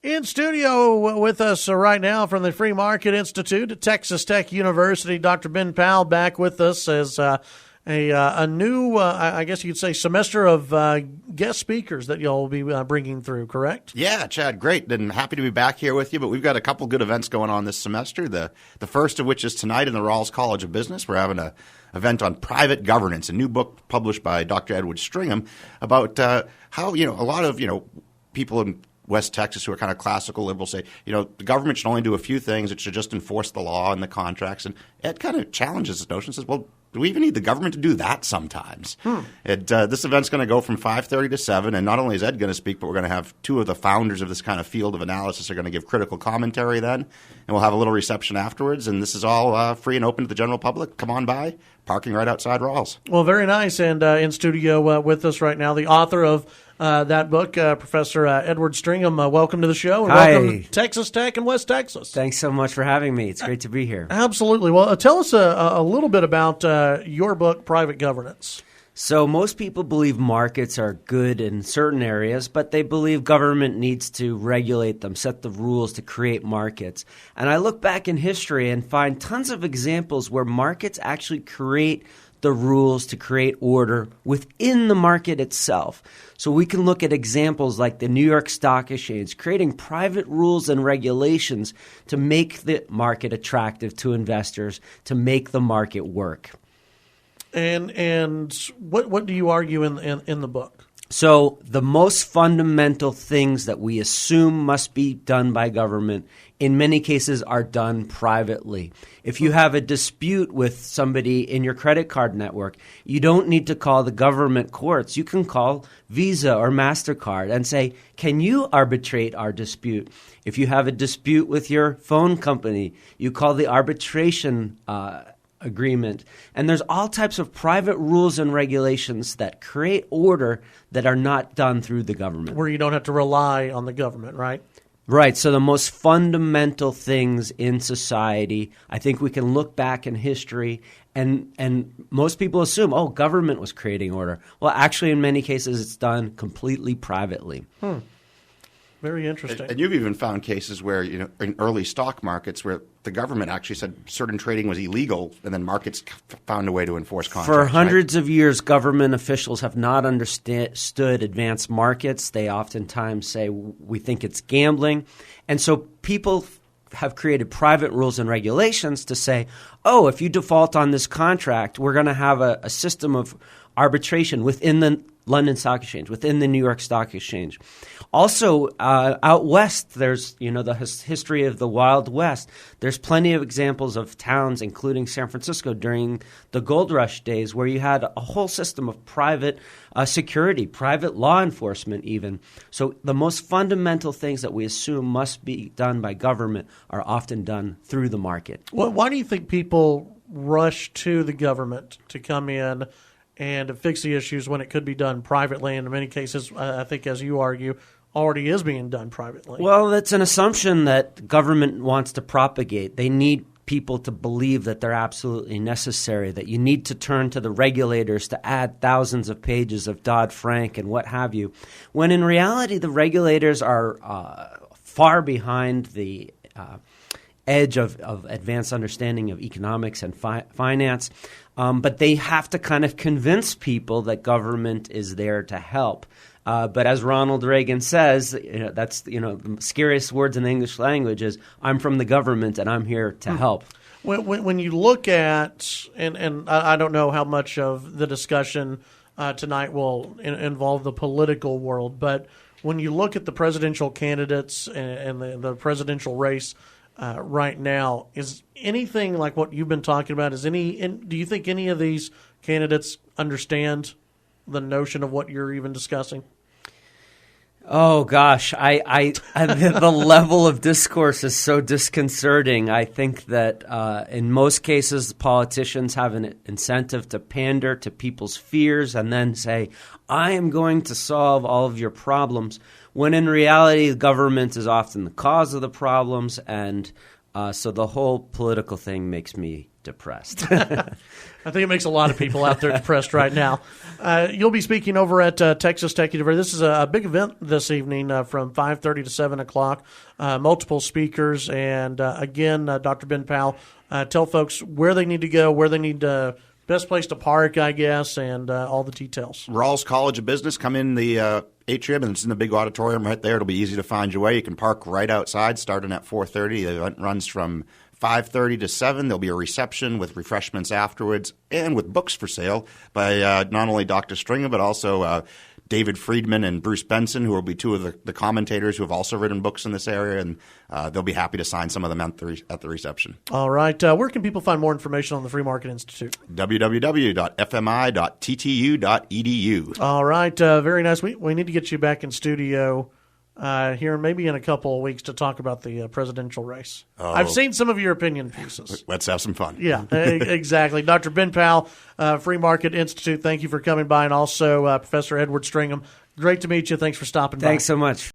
In studio with us right now from the Free Market Institute at Texas Tech University, Dr. Ben Powell back with us as a new, I guess you could say, semester of guest speakers that you'll be bringing through, correct? Yeah, Chad, great. And happy to be back here with you. But we've got a couple good events going on this semester. The first of which is tonight in the Rawls College of Business. We're having an event on private governance, a new book published by Dr. Edward Stringham about how, a lot of, people in West Texas who are kind of classical liberals say, the government should only do a few things. It should just enforce the law and the contracts. And Ed kind of challenges this notion, says, well, do we even need the government to do that sometimes? This event's going to go from 5:30 to 7, and not only is Ed going to speak, but we're going to have two of the founders of this kind of field of analysis are going to give critical commentary then, and we'll have a little reception afterwards, and this is all free and open to the general public. Come on by. Parking right outside Rawls. Well, very nice. And in studio with us right now, the author of that book, Professor Edward Stringham. Welcome to the show. And Hi. Welcome to Texas Tech and West Texas. Thanks so much for having me. It's great to be here. Absolutely. Well, tell us a little bit about your book, Private Governance. So most people believe markets are good in certain areas, but they believe government needs to regulate them, set the rules to create markets. And I look back in history and find tons of examples where markets actually create the rules to create order within the market itself. So we can look at examples like the New York Stock Exchange creating private rules and regulations to make the market attractive to investors, to make the market work. And what do you argue in the book? So the most fundamental things that we assume must be done by government in many cases are done privately. If you have a dispute with somebody in your credit card network, you don't need to call the government courts. You can call Visa or MasterCard and say, can you arbitrate our dispute? If you have a dispute with your phone company, you call the arbitration agreement. And there's all types of private rules and regulations that create order that are not done through the government. Where you don't have to rely on the government, right? Right. So the most fundamental things in society, I think we can look back in history and most people assume, government was creating order. Well, actually, in many cases, it's done completely privately. Very interesting. And you've even found cases where, in early stock markets where the government actually said certain trading was illegal, and then markets found a way to enforce contracts. For hundreds of years, government officials have not understood advanced markets. They oftentimes say, we think it's gambling. And so people have created private rules and regulations to say, if you default on this contract, we're going to have a system of arbitration within the London Stock Exchange, within the New York Stock Exchange. Also, out west, there's, the history of the Wild West. There's plenty of examples of towns, including San Francisco, during the gold rush days where you had a whole system of private security, private law enforcement even. So the most fundamental things that we assume must be done by government are often done through the market. Well, why do you think people rush to the government to come in and to fix the issues when it could be done privately? And in many cases, I think, as you argue, already is being done privately. Well, that's an assumption that government wants to propagate. They need people to believe that they're absolutely necessary, that you need to turn to the regulators to add thousands of pages of Dodd-Frank and what have you, when in reality the regulators are far behind the edge of advanced understanding of economics and finance. But they have to kind of convince people that government is there to help. But as Ronald Reagan says, that's the scariest words in the English language is, I'm from the government and I'm here to help. When you look at, and I don't know how much of the discussion tonight will involve the political world, but when you look at the presidential candidates and the presidential race right now, is anything like what you've been talking about, do you think any of these candidates understand the notion of what you're even discussing? Oh gosh, the level of discourse is so disconcerting. I think that in most cases, politicians have an incentive to pander to people's fears and then say, I am going to solve all of your problems, when in reality, the government is often the cause of the problems. And so the whole political thing makes me depressed. I think it makes a lot of people out there depressed right now. You'll be speaking over at Texas Tech University. This is a big event this evening from 5:30 to 7 o'clock. Multiple speakers. And again, Dr. Ben Powell, tell folks where they need to go, where they need to best place to park, I guess, and all the details. Rawls College of Business, come in the atrium, and it's in the big auditorium right there. It'll be easy to find your way. You can park right outside, starting at 4:30. The event runs from 5:30 to 7. There'll be a reception with refreshments afterwards and with books for sale by not only Dr. Stringham, but also David Friedman and Bruce Benson, who will be two of the commentators who have also written books in this area, and they'll be happy to sign some of them at the reception. All right. Where can people find more information on the Free Market Institute? www.fmi.ttu.edu. All right. Very nice. We need to get you back in studio here maybe in a couple of weeks to talk about the presidential race. Oh. I've seen some of your opinion pieces. Let's have some fun. Yeah, exactly. Dr. Ben Powell, Free Market Institute, thank you for coming by, and also Professor Edward Stringham. Great to meet you. Thanks for stopping by. Thanks so much.